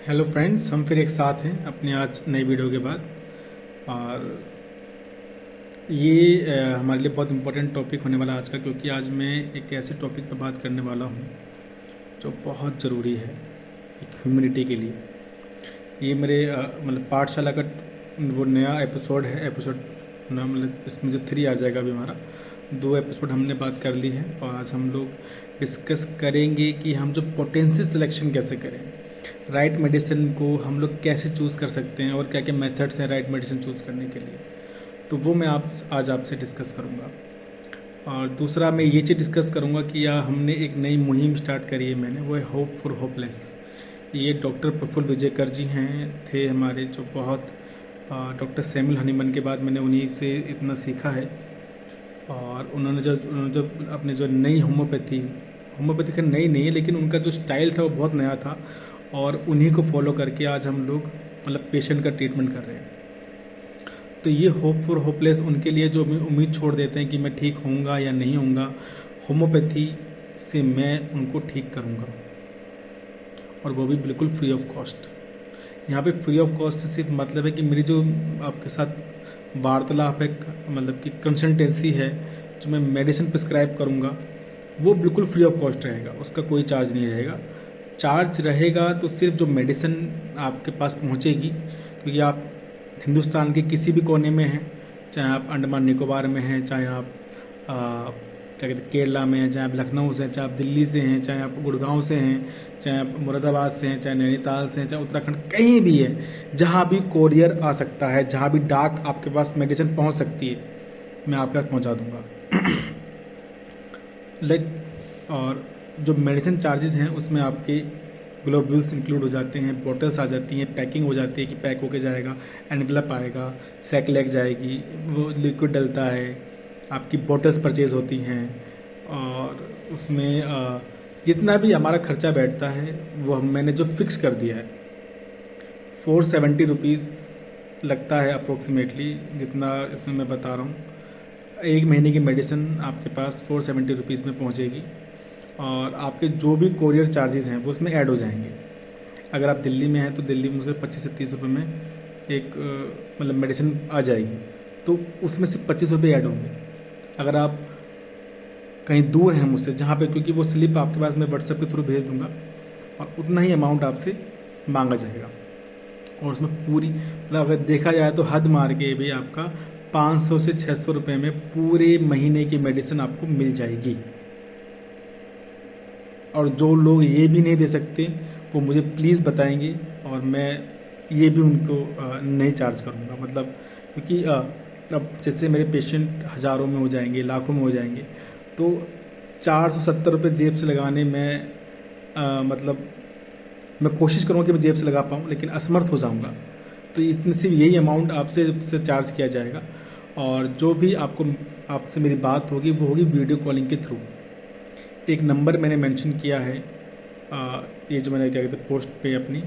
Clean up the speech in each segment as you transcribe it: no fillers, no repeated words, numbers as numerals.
Hello friends, हम फिर एक साथ हैं अपनी आज नई वीडियो के बाद। और ये हमारे लिए बहुत इम्पोर्टेंट टॉपिक होने वाला है आज का, क्योंकि आज मैं एक ऐसे टॉपिक पर बात करने वाला हूँ जो बहुत ज़रूरी है एक ह्यूमैनिटी के लिए। ये मेरे मतलब पाठशाला का वो नया एपिसोड है। एपिसोड ना मतलब इसमें जो 3 आ जाएगा अभी हमारा 2 एपिसोड हमने बात कर ली है। और आज हम लोग डिस्कस करेंगे कि हम जो पोटेंशियल सिलेक्शन कैसे करें, राइट मेडिसिन को हम लोग कैसे चूज़ कर सकते हैं और क्या क्या मेथड्स हैं राइट मेडिसिन चूज़ करने के लिए। तो वो मैं आज आपसे डिस्कस करूँगा। और दूसरा मैं ये चीज़ डिस्कस करूँगा कि हमने एक नई मुहिम स्टार्ट करी है मैंने, वो है होप फॉर होपलेस। ये डॉक्टर प्रफुल्ल विजयकर जी हैं थे हमारे, जो बहुत डॉक्टर सैमुअल हनीमन के बाद मैंने उन्हीं से इतना सीखा है। और उन्होंने जो अपने जो नई होम्योपैथी खैर नई नहीं है, लेकिन उनका जो स्टाइल था वो बहुत नया था। और उन्हीं को फॉलो करके आज हम लोग मतलब पेशेंट का ट्रीटमेंट कर रहे हैं। तो ये होप फॉर होपलेस उनके लिए जो उम्मीद छोड़ देते हैं कि मैं ठीक होऊंगा या नहीं होऊंगा, होम्योपैथी से मैं उनको ठीक करूंगा, और वो भी बिल्कुल फ्री ऑफ कॉस्ट। यहाँ पे फ्री ऑफ कॉस्ट से सिर्फ मतलब है कि मेरी जो आपके साथ वार्तालाप है, मतलब कि कंसल्टेंसी है, जो मैं मेडिसिन प्रिस्क्राइब करूँगा, वो बिल्कुल फ्री ऑफ कॉस्ट रहेगा, उसका कोई चार्ज नहीं रहेगा। चार्ज रहेगा तो सिर्फ जो मेडिसिन आपके पास पहुंचेगी, क्योंकि आप हिंदुस्तान के किसी भी कोने में हैं, चाहे आप अंडमान निकोबार में हैं, चाहे आप क्या कहते हैं केरला में हैं, चाहे आप लखनऊ से हैं, चाहे आप दिल्ली से हैं, चाहे आप गुड़गांव से हैं, चाहे आप मुरादाबाद से हैं, चाहे नैनीताल से हैं, चाहे उत्तराखंड कहीं भी है, जहाँ भी कोरियर आ सकता है, जहाँ भी डाक आपके पास मेडिसिन पहुँच सकती है, मैं आपके पास पहुँचा दूँगा। और जो मेडिसिन चार्जेस हैं उसमें आपके ग्लोब्यूल्स इंक्लूड हो जाते हैं, बॉटल्स आ जाती हैं, पैकिंग हो जाती है कि पैक होके जाएगा, एनवेलप आएगा, सैक लैग जाएगी, वो लिक्विड डलता है, आपकी बॉटल्स परचेज होती हैं। और उसमें जितना भी हमारा खर्चा बैठता है वो मैंने जो फिक्स कर दिया है, 470 रुपीज़ लगता है अप्रोक्सीमेटली, जितना इसमें मैं बता रहा हूँ। 1 महीने की मेडिसिन आपके पास 470 रुपीज़ में पहुँचेगी। और आपके जो भी कोरियर चार्जेस हैं वो उसमें ऐड हो जाएंगे। अगर आप दिल्ली में हैं तो दिल्ली में उसमें 25 से 30 रुपये में एक मतलब मेडिसिन आ जाएगी, तो उसमें से 25 रुपये ऐड होंगे। अगर आप कहीं दूर हैं मुझसे, जहाँ पे, क्योंकि वो स्लिप आपके पास मैं व्हाट्सएप के थ्रू भेज दूँगा, और उतना ही अमाउंट आपसे मांगा जाएगा। और उसमें पूरी मतलब अगर देखा जाए तो हद मार के भी आपका 500 से 600 रुपये में पूरे महीने की मेडिसिन आपको मिल जाएगी। और जो लोग ये भी नहीं दे सकते वो मुझे प्लीज़ बताएंगे, और मैं ये भी उनको नहीं चार्ज करूँगा। मतलब क्योंकि अब जैसे मेरे पेशेंट हज़ारों में हो जाएंगे, लाखों में हो जाएंगे, तो 470 रुपये जेब से लगाने में मतलब मैं कोशिश करूँगा कि मैं जेब से लगा पाऊँ, लेकिन असमर्थ हो जाऊँगा। तो इतने से यही अमाउंट आपसे चार्ज किया जाएगा। और जो भी आपसे मेरी बात होगी वो होगी वीडियो कॉलिंग के थ्रू। एक नंबर मैंने मेंशन किया है, ये जो मैंने क्या कहते हैं पोस्ट पे अपनी,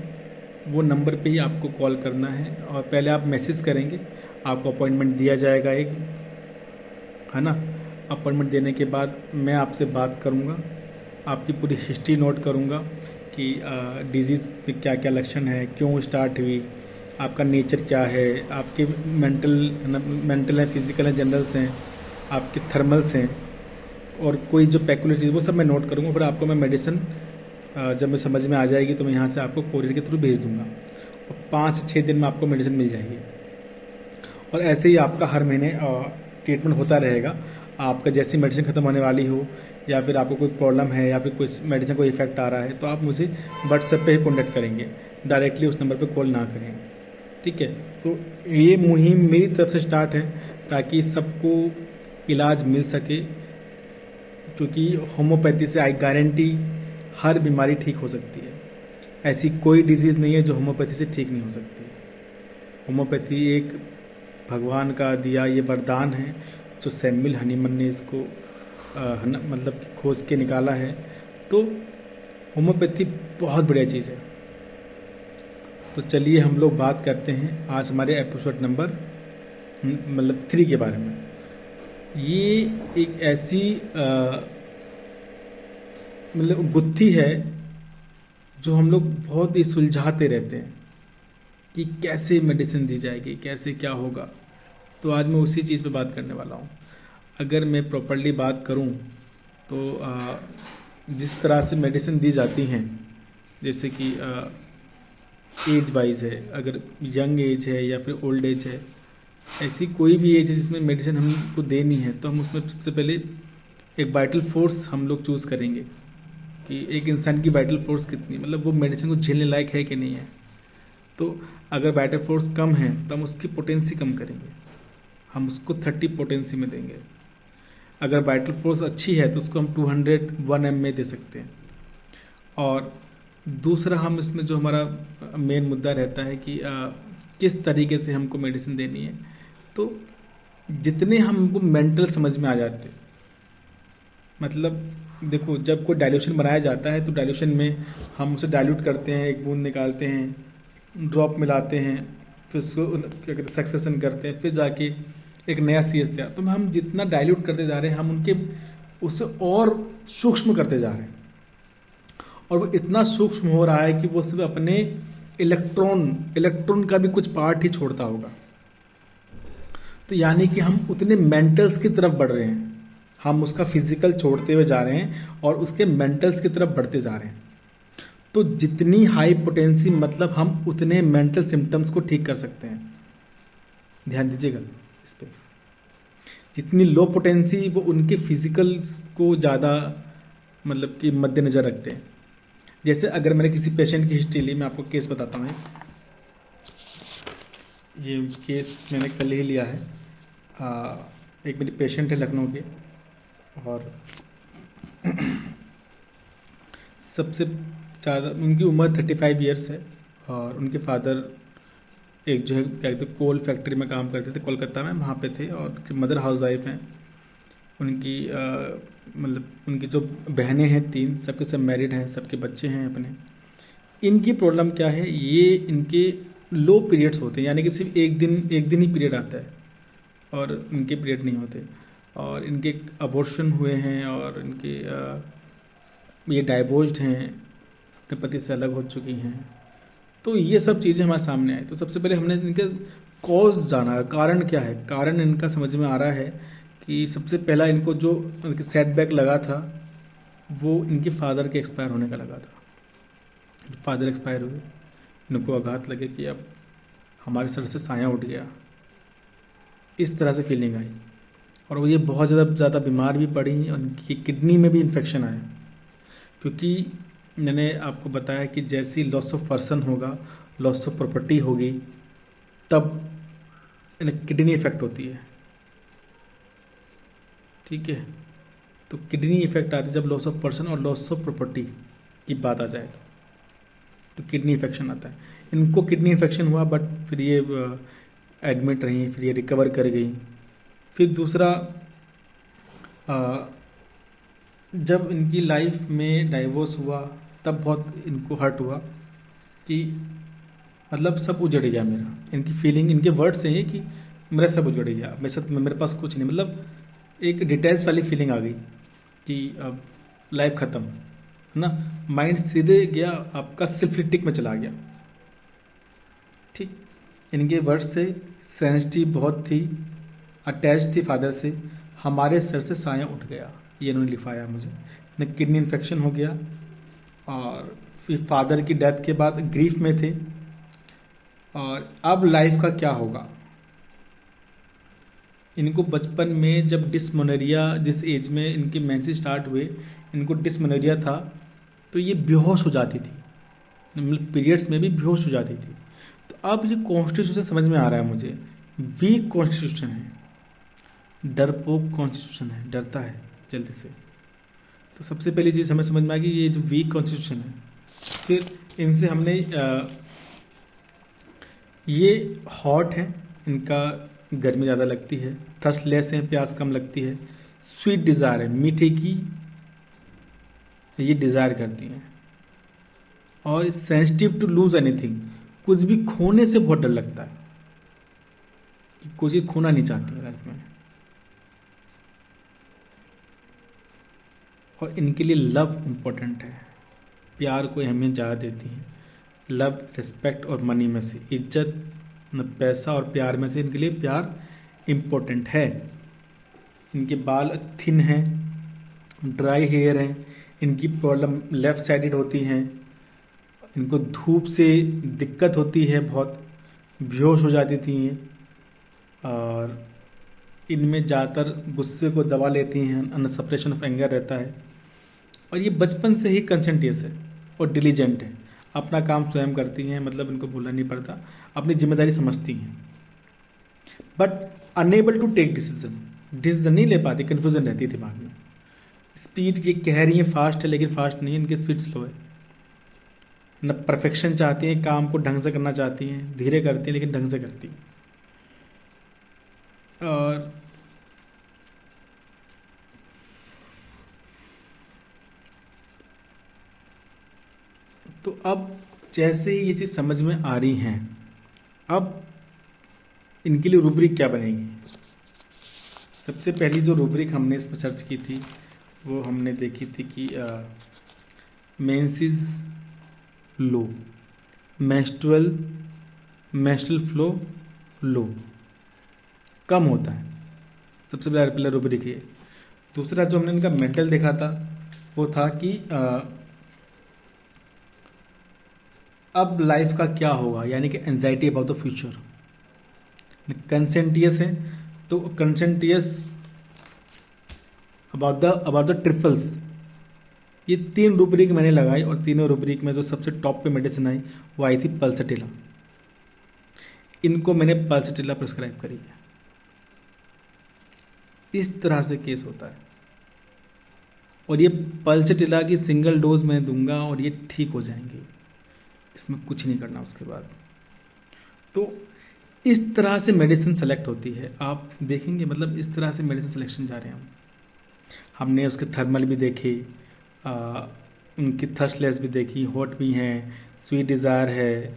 वो नंबर पे ही आपको कॉल करना है। और पहले आप मैसेज करेंगे, आपको अपॉइंटमेंट दिया जाएगा एक, है ना। अपॉइंटमेंट देने के बाद मैं आपसे बात करूँगा, आपकी पूरी हिस्ट्री नोट करूँगा कि डिजीज़ पे क्या क्या लक्षण है, क्यों स्टार्ट हुई, आपका नेचर क्या है, आपके मेंटल है, फिजिकल है, जनरल्स हैं, आपके थर्मल्स हैं, और कोई जो पैक्युलर वो सब मैं नोट करूँगा। फिर आपको मैं मेडिसिन जब मैं समझ में आ जाएगी तो मैं यहाँ से आपको कोरियर के थ्रू भेज दूँगा, और 5 से 6 दिन में आपको मेडिसिन मिल जाएगी। और ऐसे ही आपका हर महीने ट्रीटमेंट होता रहेगा। आपका जैसी मेडिसिन ख़त्म होने वाली हो, या फिर आपको कोई प्रॉब्लम है, या फिर कुछ मेडिसिन कोई इफेक्ट आ रहा है, तो आप मुझे व्हाट्सएप पे ही कॉन्टैक्ट करेंगे, डायरेक्टली उस नंबर पे कॉल ना करें, ठीक है। तो ये मुहिम मेरी तरफ से स्टार्ट है ताकि सबको इलाज मिल सके, क्योंकि होम्योपैथी से आई गारंटी हर बीमारी ठीक हो सकती है। ऐसी कोई डिजीज़ नहीं है जो होम्योपैथी से ठीक नहीं हो सकती। होम्योपैथी एक भगवान का दिया ये वरदान है, जो सैमुअल हनीमन ने इसको मतलब खोज के निकाला है। तो होम्योपैथी बहुत बढ़िया चीज़ है। तो चलिए हम लोग बात करते हैं आज हमारे एपिसोड नंबर मतलब 3 के बारे में। ये एक ऐसी मतलब गुत्थी है जो हम लोग बहुत ही सुलझाते रहते हैं कि कैसे मेडिसिन दी जाएगी, कैसे क्या होगा। तो आज मैं उसी चीज़ पे बात करने वाला हूँ। अगर मैं प्रॉपरली बात करूँ तो जिस तरह से मेडिसिन दी जाती हैं, जैसे कि एज वाइज है, अगर यंग एज है या फिर ओल्ड एज है, ऐसी कोई भी एज है जिसमें मेडिसिन हमको देनी है, तो हम उसमें सबसे पहले एक वाइटल फोर्स हम लोग चूज़ करेंगे कि एक इंसान की वाइटल फोर्स कितनी, मतलब वो मेडिसिन को झेलने लायक है कि नहीं है। तो अगर वाइटल फोर्स कम है तो हम उसकी पोटेंसी कम करेंगे, हम उसको 30 पोटेंसी में देंगे। अगर वाइटल फोर्स अच्छी है तो उसको हम 201 एम में दे सकते हैं। और दूसरा, हम इसमें जो हमारा मेन मुद्दा रहता है कि किस तरीके से हमको मेडिसिन देनी है, तो जितने हमको मेंटल समझ में आ जाते, मतलब देखो, जब कोई डाइल्यूशन बनाया जाता है तो डाइल्यूशन में हम उसे डाइल्यूट करते हैं, एक बूंद निकालते हैं, ड्रॉप मिलाते हैं, फिर उसको क्या कहते हैं सक्सेशन करते हैं, फिर जाके एक नया सी एस तैयार। तो हम जितना डाइल्यूट करते जा रहे हैं, हम उनके उससे और सूक्ष्म करते जा रहे हैं, और वो इतना सूक्ष्म हो रहा है कि वो सिर्फ अपने इलेक्ट्रॉन का भी कुछ पार्ट ही छोड़ता होगा। तो यानी कि हम उतने मेंटल्स की तरफ बढ़ रहे हैं, हम उसका फिजिकल छोड़ते हुए जा रहे हैं और उसके मेंटल्स की तरफ बढ़ते जा रहे हैं। तो जितनी हाई पोटेंसी, मतलब हम उतने मेंटल सिम्टम्स को ठीक कर सकते हैं। ध्यान दीजिएगा इस पर। जितनी लो पोटेंसी, वो उनके फिजिकल्स को ज़्यादा मतलब कि मद्देनज़र रखते हैं। जैसे अगर मैंने किसी पेशेंट की हिस्ट्री ली, मैं आपको केस बताता हूँ। ये केस मैंने कल ही लिया है। एक मेरी पेशेंट है लखनऊ के, और सबसे ज़्यादा उनकी उम्र 35 ईयर्स है, और उनके फादर एक जो है क्या कहते हैं कोल फैक्ट्री में काम करते थे कोलकाता में, वहाँ पे थे, और उनकी मदर हाउस वाइफ हैं। उनकी मतलब उनकी जो बहनें हैं 3, सबके सब मैरिड हैं, सबके बच्चे हैं अपने। इनकी प्रॉब्लम क्या है, ये इनके लो पीरियड्स होते हैं, यानी कि सिर्फ एक दिन ही पीरियड आता है और इनके पीरियड नहीं होते। और इनके अबॉर्शन हुए हैं, और इनके ये डाइवोर्स्ड हैं, अपने पति से अलग हो चुकी हैं। तो ये सब चीज़ें हमारे सामने आई। तो सबसे पहले हमने इनके कॉज जाना, कारण क्या है। कारण इनका समझ में आ रहा है कि सबसे पहला इनको जो इनके सेटबैक लगा था, वो इनके फादर के एक्सपायर होने का लगा था। फादर एक्सपायर हुए, इनको आघात लगे कि अब हमारे सर से साया उठ गया, इस तरह से फीलिंग आई। और वो ये बहुत ज़्यादा बीमार भी पड़ी, और उनकी किडनी में भी इन्फेक्शन आया। क्योंकि मैंने आपको बताया कि जैसी लॉस ऑफ पर्सन होगा, लॉस ऑफ प्रॉपर्टी होगी, तब किडनी इफेक्ट होती है। ठीक है, तो किडनी इफेक्ट आती है जब लॉस ऑफ पर्सन और लॉस ऑफ प्रॉपर्टी की बात आ जाए, तो किडनी इन्फेक्शन आता है। इनको किडनी इन्फेक्शन हुआ, बट फिर ये एडमिट रही, फिर ये रिकवर कर गई। फिर दूसरा, जब इनकी लाइफ में डाइवोर्स हुआ, तब बहुत इनको हर्ट हुआ कि मतलब सब उजड़ गया मेरा। इनकी फीलिंग, इनके वर्ड्स हैं ये कि मेरा सब उजड़ गया, मेरे पास कुछ नहीं, मतलब एक डिटेल्स वाली फीलिंग आ गई कि अब लाइफ ख़त्म है ना। माइंड सीधे गया आपका सिम्प्लिटिक में चला गया। ठीक, इनके वर्ड्स थे, सेंसिटिव बहुत थी, अटैच थी फादर से, हमारे सर से साया उठ गया, ये इन्होंने लिखवाया मुझे। न किडनी इन्फेक्शन हो गया, और फिर फादर की डेथ के बाद ग्रीफ में थे, और अब लाइफ का क्या होगा। इनको बचपन में जब डिस्मोनेरिया, जिस एज में इनके मेंसेस स्टार्ट हुए, इनको डिस्मोनेरिया था, तो ये बेहोश हो जाती थी, मतलब पीरियड्स में भी बेहोश हो जाती थी। तो अब ये कॉन्स्टिट्यूशन समझ में आ रहा है मुझे, वीक कॉन्स्टिट्यूशन है, डरपोक कॉन्स्टिट्यूशन है, डरता है जल्दी से। तो सबसे पहली चीज़ हमें समझ में आ गई, ये जो वीक कॉन्स्टिट्यूशन है। फिर इनसे हमने ये हॉट है, इनका गर्मी ज़्यादा लगती है, थर्स्टलेस है, प्यास कम लगती है, स्वीट डिज़ायर है, मीठे की ये डिज़ायर करती हैं, और सेंसिटिव टू लूज एनीथिंग, कुछ भी खोने से बहुत डर लगता है, कि कुछ भी खोना नहीं चाहती है लाइफ में। और इनके लिए लव इम्पोर्टेंट है, प्यार को अहमियत ज़्यादा देती हैं। लव, रिस्पेक्ट और मनी में से इज्जत, न पैसा और प्यार में से इनके लिए प्यार इम्पोर्टेंट है। इनके बाल थिन हैं, ड्राई हेयर हैं, इनकी प्रॉब्लम लेफ़्ट साइडेड होती हैं, इनको धूप से दिक्कत होती है, बहुत बेहोश हो जाती थी ये, और इनमें ज़्यादातर गुस्से को दबा लेती हैं, अंडर सप्रेशन ऑफ एंगर रहता है, और ये बचपन से ही कंसेंटियस है और डिलीजेंट है, अपना काम स्वयं करती हैं, मतलब इनको बोलना नहीं पड़ता, अपनी जिम्मेदारी समझती हैं, but unable to take decision नहीं ले पाती, कन्फ्यूजन रहती है दिमाग में। स्पीड ये कह रही है फास्ट है, लेकिन फास्ट नहीं है, इनकी स्पीड स्लो है। न परफेक्शन चाहती हैं, काम को ढंग से करना चाहती हैं, धीरे करती हैं लेकिन ढंग से करती हैं। और तो अब जैसे ही ये चीज़ समझ में आ रही हैं, अब इनके लिए रूब्रिक क्या बनेगी। सबसे पहली जो रूब्रिक हमने इस पर सर्च की थी वो हमने देखी थी कि मेंसेस लो, मेंस्ट्रुअल फ्लो लो, कम होता है, सबसे पहला रूब्रिक है। दूसरा जो हमने इनका मेंटल देखा था वो था कि अब लाइफ का क्या होगा, यानी कि एंजाइटी अबाउट द फ्यूचर। कंसेंटियस है तो कंसेंटियस अबाउट द ट्रिपल्स। ये 3 रूब्रिक मैंने लगाई और तीनों रूब्रिक में जो सबसे टॉप पे मेडिसिन आई वो आई थी पल्सटिला। इनको मैंने पल्सटिला प्रिस्क्राइब करी है। इस तरह से केस होता है, और ये पल्सटिला की सिंगल डोज मैं दूंगा और ये ठीक हो जाएंगे, इसमें कुछ नहीं करना उसके बाद। तो इस तरह से मेडिसिन सेलेक्ट होती है, आप देखेंगे, मतलब इस तरह से मेडिसिन सिलेक्शन जा रहे हैं हमने उसके थर्मल भी देखे, उनकी थर्स्टलेस भी देखी, हॉट भी हैं, स्वीट डिज़ायर है,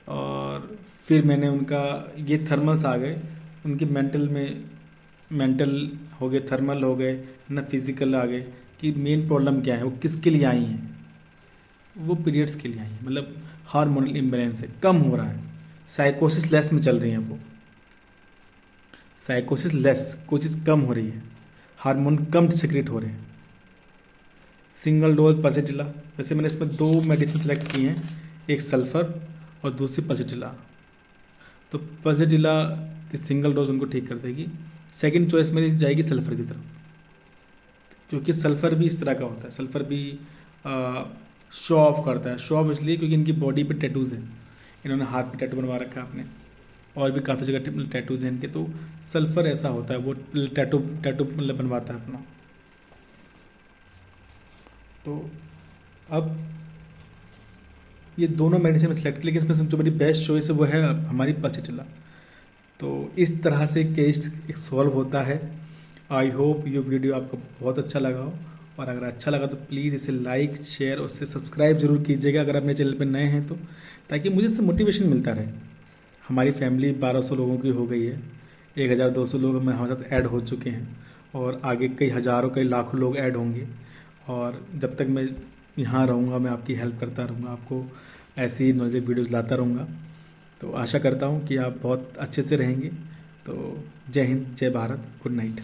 और फिर मैंने उनका ये थर्मल्स आ गए, उनके मेंटल हो गए, थर्मल हो गए ना, फिजिकल आ गए कि मेन प्रॉब्लम क्या है, वो किसके लिए आई हैं। वो पीरियड्स के लिए आई हैं, मतलब हार्मोनल इम्बैलेंस है, कम हो रहा है, साइकोसिस लेस में चल रही हैं, वो साइकोसिस लेस, कोई चीज़ कम हो रही है, हार्मोन कम सिक्रेट हो रहे हैं। सिंगल डोज पल्सटिला, वैसे मैंने इसमें 2 मेडिसिन सेलेक्ट की हैं, एक सल्फर और दूसरी पल्सटिला। तो पल्सटिला की सिंगल डोज उनको ठीक कर देगी। सेकंड चॉइस मेरी जाएगी सल्फर की तरफ, क्योंकि सल्फर भी इस तरह का होता है, सल्फर भी शो ऑफ करता है। शो ऑफ इसलिए क्योंकि इनकी बॉडी पे टैटूज़ हैं, इन्होंने हाथ पे टैटू बनवा रखा है अपने, और भी काफ़ी जगह टैटूज़ हैं इनके। तो सल्फर ऐसा होता है, वो टैटू मतलब बनवाता है अपना। तो अब ये दोनों मेडिसिन में सेलेक्ट, लेकिन इसमें जो मेरी बेस्ट चॉइस है वो है हमारी पल्सटिला। तो इस तरह से केस एक सॉल्व होता है। आई होप ये वीडियो आपको बहुत अच्छा लगा हो, और अगर अच्छा लगा तो प्लीज़ इसे लाइक, शेयर और उससे सब्सक्राइब जरूर कीजिएगा अगर आप मेरे चैनल पर नए हैं तो, ताकि मुझे इससे मोटिवेशन मिलता रहे। हमारी फैमिली 1200 लोगों की हो गई है, 1200 लोग में हमारे साथ ऐड हो चुके हैं, और आगे कई हज़ारों कई लाखों लोग ऐड होंगे। और जब तक मैं यहाँ रहूँगा मैं आपकी हेल्प करता रहूँगा, आपको ऐसी नॉलेज वीडियोज़ लाता रहूँगा। तो आशा करता हूँ कि आप बहुत अच्छे से रहेंगे। तो जय हिंद, जय भारत, गुड नाइट।